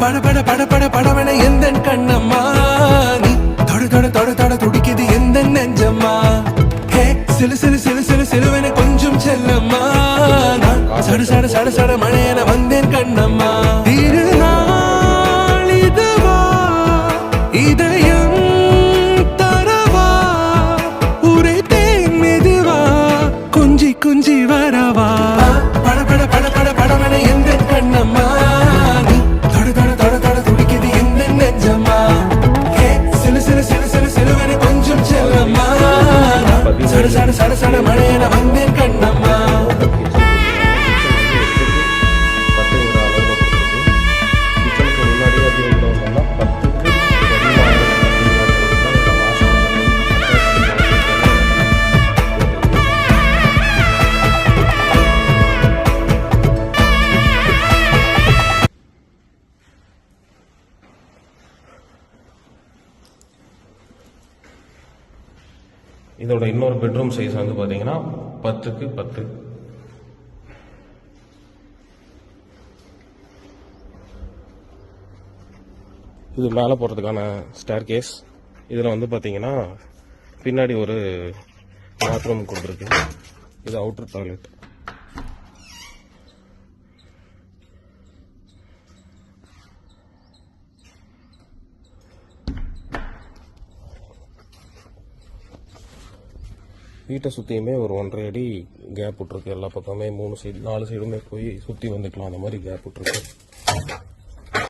பட பட பட பட படவன எந்த கண்ணம்மா நீ தொட தொட தொட தொட துடிக்குது எந்த நெஞ்சம்மா ஹே சிலு சிலு சிலு சிலு சிலுவன கொஞ்சம் செல்லம்மா சட சட சட சட மழையன வந்தேன் கண்ணம்மா திருநாள் இதுவா இதயம் தரவா உரைத்தேன் மெதுவா குஞ்சி குஞ்சி வரவா பட பட பட பட படவன எந்த கண்ணம்மா நீ தொட தொட தொட தொட துடிக்குது எந்த நெஞ்சம்மா ஹே சிலு சிலு சிலு சிலு சிலுவன கொஞ்சம் செல்லம்மா சட சட சட சட மழையன வந்தேன் கண்ணம்மா இதோட இன்னொரு பெட்ரூம் சைஸ் வந்து பார்த்தீங்கன்னா 10க்கு 10. இது மேலே போகிறதுக்கான ஸ்டேர் கேஸ். இதில் வந்து பார்த்தீங்கன்னா பின்னாடி ஒரு பாத்ரூம் கொடுத்துருக்கு. இது அவுட்டர் டாய்லெட். வீட்டை சுற்றியுமே ஒரு 1.5 அடி கேப் விட்ருக்கு. எல்லா பக்கமே 3 சைடு 4 சைடுமே போய் சுற்றி வந்துக்கலாம். அந்த மாதிரி கேப் விட்ருக்கு.